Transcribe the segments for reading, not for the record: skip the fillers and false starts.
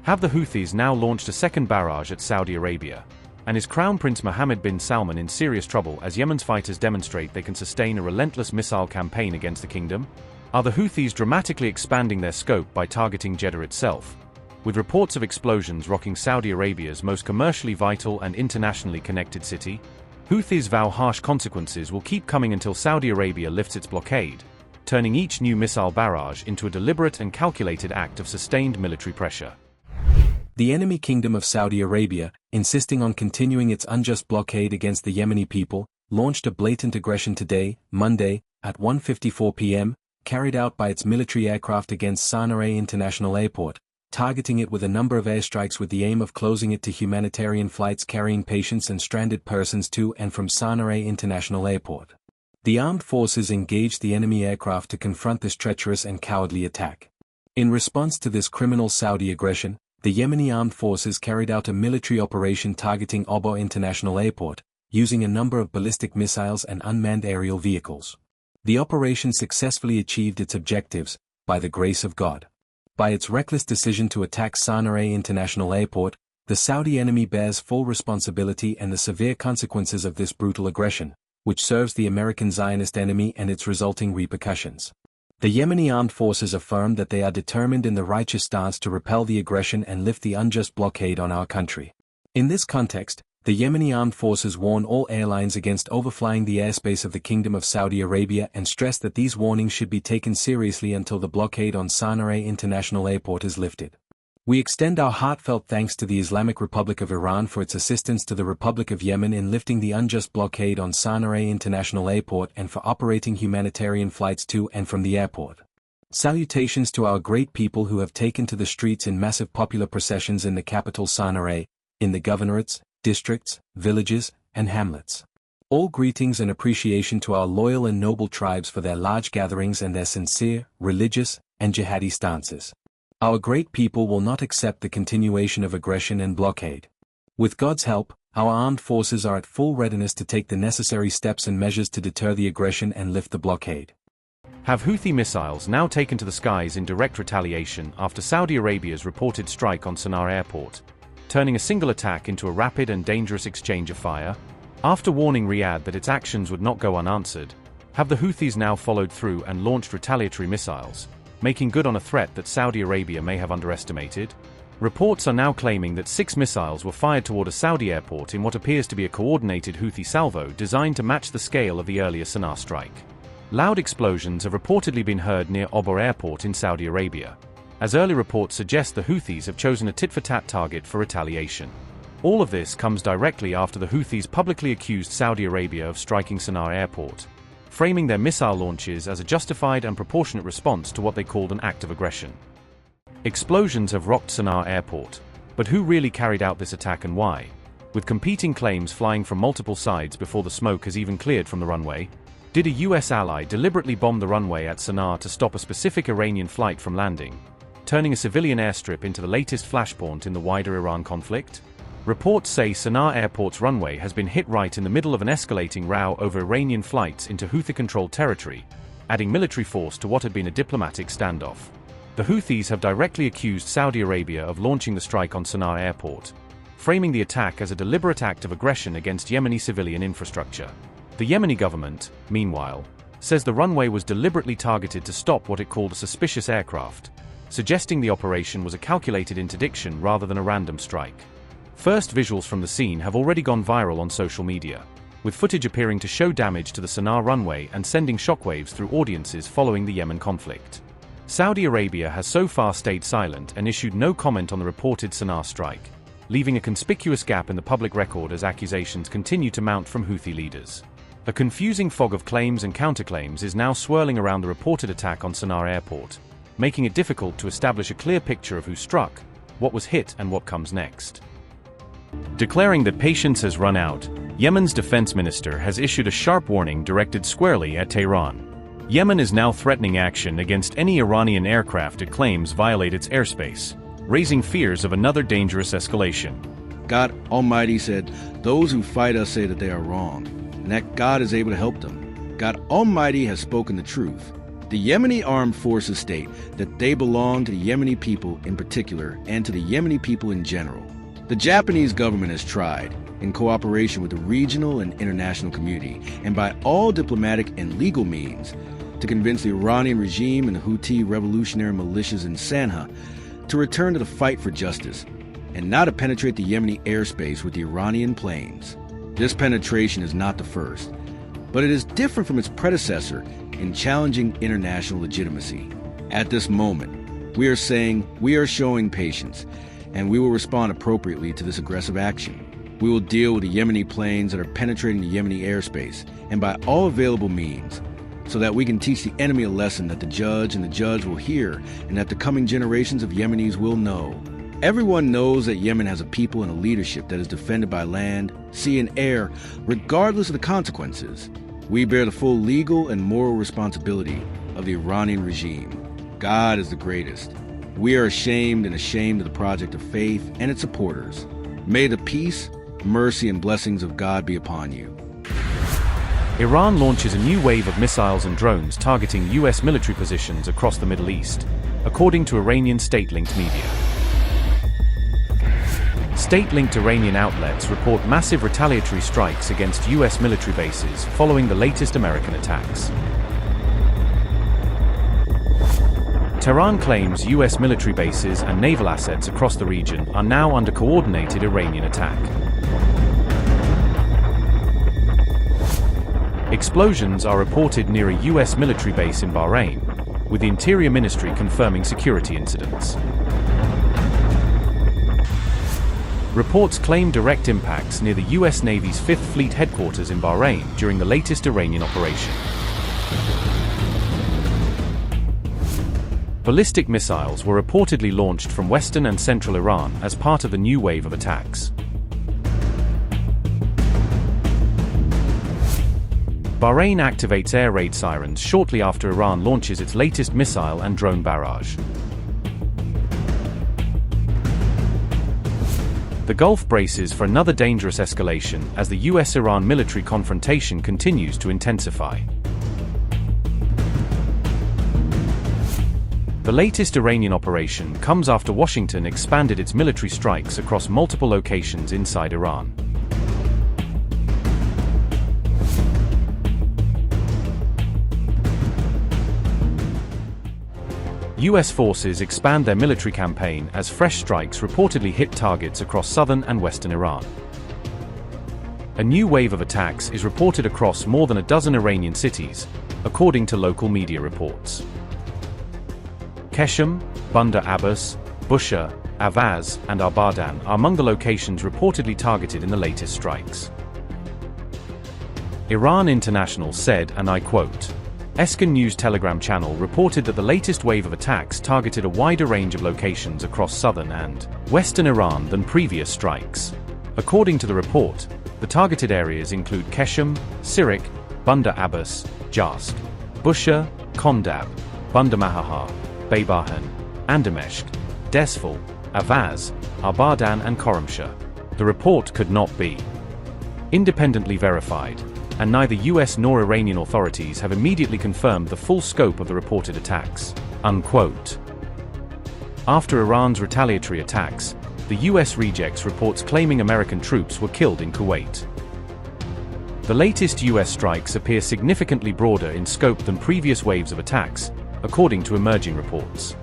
Have the Houthis now launched a second barrage at Saudi Arabia? And is Crown Prince Mohammed bin Salman in serious trouble as Yemen's fighters demonstrate they can sustain a relentless missile campaign against the kingdom? Are the Houthis dramatically expanding their scope by targeting Jeddah itself? With reports of explosions rocking Saudi Arabia's most commercially vital and internationally connected city, Houthis vow harsh consequences will keep coming until Saudi Arabia lifts its blockade, turning each new missile barrage into a deliberate and calculated act of sustained military pressure. The enemy kingdom of Saudi Arabia, insisting on continuing its unjust blockade against the Yemeni people, launched a blatant aggression today, Monday, at 1:54 p.m., carried out by its military aircraft against Sanaa International Airport, targeting it with a number of airstrikes with the aim of closing it to humanitarian flights carrying patients and stranded persons to and from Sanaa International Airport. The armed forces engaged the enemy aircraft to confront this treacherous and cowardly attack. In response to this criminal Saudi aggression, the Yemeni armed forces carried out a military operation targeting Obo International Airport, using a number of ballistic missiles and unmanned aerial vehicles. The operation successfully achieved its objectives, by the grace of God. By its reckless decision to attack Sanaa International Airport, the Saudi enemy bears full responsibility and the severe consequences of this brutal aggression, which serves the American Zionist enemy and its resulting repercussions. The Yemeni armed forces affirmed that they are determined in the righteous stance to repel the aggression and lift the unjust blockade on our country. In this context, the Yemeni armed forces warn all airlines against overflying the airspace of the Kingdom of Saudi Arabia and stress that these warnings should be taken seriously until the blockade on Sanaa International Airport is lifted. We extend our heartfelt thanks to the Islamic Republic of Iran for its assistance to the Republic of Yemen in lifting the unjust blockade on Sanaa International Airport and for operating humanitarian flights to and from the airport. Salutations to our great people who have taken to the streets in massive popular processions in the capital Sanaa, in the governorates, districts, villages, and hamlets. All greetings and appreciation to our loyal and noble tribes for their large gatherings and their sincere, religious, and jihadi stances. Our great people will not accept the continuation of aggression and blockade. With God's help, our armed forces are at full readiness to take the necessary steps and measures to deter the aggression and lift the blockade. Have Houthi missiles now taken to the skies in direct retaliation after Saudi Arabia's reported strike on Sanaa Airport, turning a single attack into a rapid and dangerous exchange of fire? After warning Riyadh that its actions would not go unanswered, have the Houthis now followed through and launched retaliatory missiles, making good on a threat that Saudi Arabia may have underestimated? Reports are now claiming that 6 missiles were fired toward a Saudi airport in what appears to be a coordinated Houthi salvo designed to match the scale of the earlier Sanaa strike. Loud explosions have reportedly been heard near Obo Airport in Saudi Arabia, as early reports suggest the Houthis have chosen a tit-for-tat target for retaliation. All of this comes directly after the Houthis publicly accused Saudi Arabia of striking Sanaa Airport, framing their missile launches as a justified and proportionate response to what they called an act of aggression. Explosions have rocked Sanaa Airport, but who really carried out this attack and why? With competing claims flying from multiple sides before the smoke has even cleared from the runway, did a US ally deliberately bomb the runway at Sanaa to stop a specific Iranian flight from landing, turning a civilian airstrip into the latest flashpoint in the wider Iran conflict? Reports say Sanaa Airport's runway has been hit right in the middle of an escalating row over Iranian flights into Houthi-controlled territory, adding military force to what had been a diplomatic standoff. The Houthis have directly accused Saudi Arabia of launching the strike on Sanaa Airport, framing the attack as a deliberate act of aggression against Yemeni civilian infrastructure. The Yemeni government, meanwhile, says the runway was deliberately targeted to stop what it called a suspicious aircraft, suggesting the operation was a calculated interdiction rather than a random strike. First visuals from the scene have already gone viral on social media, with footage appearing to show damage to the Sanaa runway and sending shockwaves through audiences following the Yemen conflict. Saudi Arabia has so far stayed silent and issued no comment on the reported Sanaa strike, leaving a conspicuous gap in the public record as accusations continue to mount from Houthi leaders. A confusing fog of claims and counterclaims is now swirling around the reported attack on Sanaa Airport, making it difficult to establish a clear picture of who struck, what was hit, and what comes next. Declaring that patience has run out, Yemen's defense minister has issued a sharp warning directed squarely at Tehran. Yemen is now threatening action against any Iranian aircraft it claims violate its airspace, raising fears of another dangerous escalation. God Almighty said, "Those who fight us say that they are wrong, and that God is able to help them. God Almighty has spoken the truth. The Yemeni armed forces state that they belong to the Yemeni people in particular and to the Yemeni people in general. The Japanese government has tried, in cooperation with the regional and international community, and by all diplomatic and legal means, to convince the Iranian regime and the Houthi revolutionary militias in Sanaa to return to the fight for justice and not to penetrate the Yemeni airspace with the Iranian planes. This penetration is not the first, but it is different from its predecessor in challenging international legitimacy. At this moment, we are saying we are showing patience, and we will respond appropriately to this aggressive action. We will deal with the Yemeni planes that are penetrating the Yemeni airspace, and by all available means, so that we can teach the enemy a lesson that the judge will hear, and that the coming generations of Yemenis will know. Everyone knows that Yemen has a people and a leadership that is defended by land, sea, and air, regardless of the consequences. We bear the full legal and moral responsibility of the Iranian regime. God is the greatest. We are ashamed of the project of faith and its supporters. May the peace, mercy, and blessings of God be upon you. Iran launches a new wave of missiles and drones targeting U.S. military positions across the Middle East, according to Iranian state-linked media. State-linked Iranian outlets report massive retaliatory strikes against U.S. military bases following the latest American attacks. Tehran claims U.S. military bases and naval assets across the region are now under coordinated Iranian attack. Explosions are reported near a U.S. military base in Bahrain, with the Interior Ministry confirming security incidents. Reports claim direct impacts near the U.S. Navy's 5th Fleet headquarters in Bahrain during the latest Iranian operation. Ballistic missiles were reportedly launched from western and central Iran as part of the new wave of attacks. Bahrain activates air raid sirens shortly after Iran launches its latest missile and drone barrage. The Gulf braces for another dangerous escalation as the US-Iran military confrontation continues to intensify. The latest Iranian operation comes after Washington expanded its military strikes across multiple locations inside Iran. US forces expand their military campaign as fresh strikes reportedly hit targets across southern and western Iran. A new wave of attacks is reported across more than a dozen Iranian cities, according to local media reports. Qeshm, Bandar Abbas, Bushehr, Avaz, and Abadan are among the locations reportedly targeted in the latest strikes. Iran International said, and I quote, Eskan News Telegram channel reported that the latest wave of attacks targeted a wider range of locations across southern and western Iran than previous strikes. According to the report, the targeted areas include Qeshm, Sirik, Bandar Abbas, Jask, Bushehr, Kondab, Bandar Mahahar, Baybahan, Andameshk, Desful, Avaz, Abadan and Khorramshahr. The report could not be independently verified, and neither US nor Iranian authorities have immediately confirmed the full scope of the reported attacks. Unquote. After Iran's retaliatory attacks, the US rejects reports claiming American troops were killed in Kuwait. The latest US strikes appear significantly broader in scope than previous waves of attacks, according to emerging reports.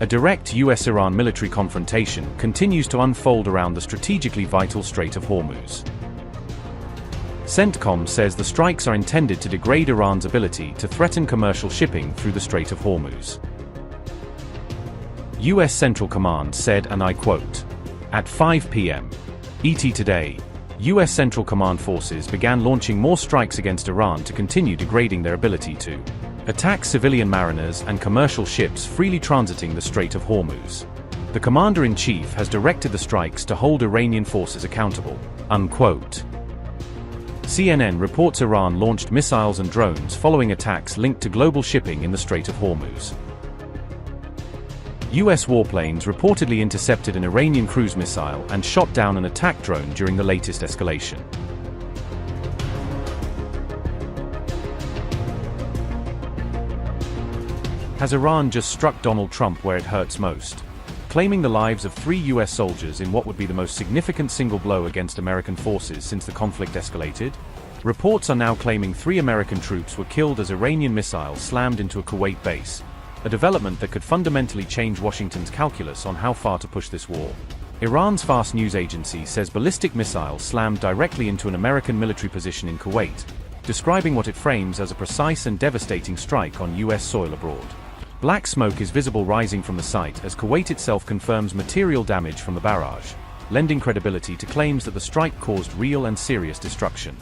A direct US-Iran military confrontation continues to unfold around the strategically vital Strait of Hormuz. CENTCOM says the strikes are intended to degrade Iran's ability to threaten commercial shipping through the Strait of Hormuz. US Central Command said, and I quote, at 5 p.m. ET today, US Central Command forces began launching more strikes against Iran to continue degrading their ability to attack civilian mariners and commercial ships freely transiting the Strait of Hormuz. The commander-in-chief has directed the strikes to hold Iranian forces accountable. Unquote. CNN reports Iran launched missiles and drones following attacks linked to global shipping in the Strait of Hormuz. US warplanes reportedly intercepted an Iranian cruise missile and shot down an attack drone during the latest escalation. Has Iran just struck Donald Trump where it hurts most? Claiming the lives of 3 US soldiers in what would be the most significant single blow against American forces since the conflict escalated? Reports are now claiming 3 American troops were killed as Iranian missiles slammed into a Kuwait base, a development that could fundamentally change Washington's calculus on how far to push this war. Iran's fast news agency says ballistic missiles slammed directly into an American military position in Kuwait, describing what it frames as a precise and devastating strike on US soil abroad. Black smoke is visible rising from the site as Kuwait itself confirms material damage from the barrage, lending credibility to claims that the strike caused real and serious destruction.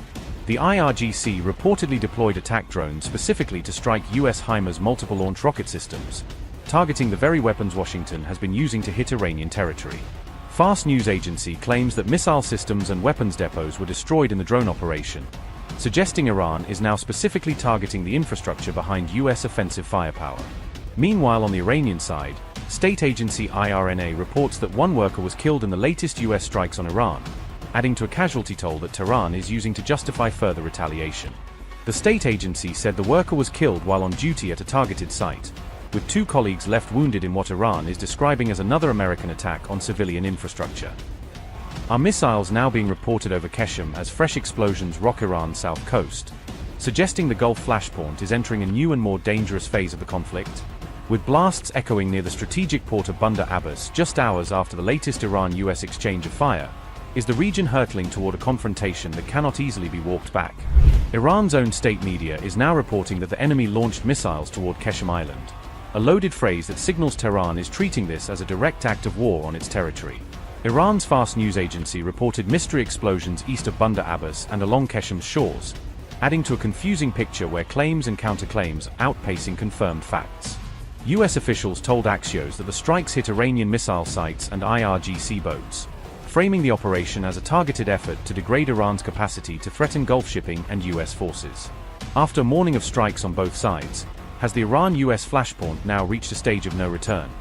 The IRGC reportedly deployed attack drones specifically to strike US HIMARS multiple launch rocket systems, targeting the very weapons Washington has been using to hit Iranian territory. Fast news agency claims that missile systems and weapons depots were destroyed in the drone operation, suggesting Iran is now specifically targeting the infrastructure behind US offensive firepower. Meanwhile, on the Iranian side, state agency IRNA reports that 1 worker was killed in the latest US strikes on Iran, adding to a casualty toll that Tehran is using to justify further retaliation. The state agency said the worker was killed while on duty at a targeted site, with 2 colleagues left wounded in what Iran is describing as another American attack on civilian infrastructure. Are missiles now being reported over Qeshm as fresh explosions rock Iran's south coast, suggesting the Gulf flashpoint is entering a new and more dangerous phase of the conflict? With blasts echoing near the strategic port of Bandar Abbas just hours after the latest Iran-US exchange of fire, is the region hurtling toward a confrontation that cannot easily be walked back? Iran's own state media is now reporting that the enemy launched missiles toward Qeshm Island, a loaded phrase that signals Tehran is treating this as a direct act of war on its territory. Iran's fast news agency reported mystery explosions east of Bandar Abbas and along Qeshm's shores, adding to a confusing picture where claims and counterclaims are outpacing confirmed facts. US officials told Axios that the strikes hit Iranian missile sites and IRGC boats, framing the operation as a targeted effort to degrade Iran's capacity to threaten Gulf shipping and US forces. After a morning of strikes on both sides, has the Iran-US flashpoint now reached a stage of no return,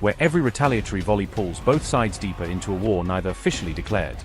where every retaliatory volley pulls both sides deeper into a war neither officially declared?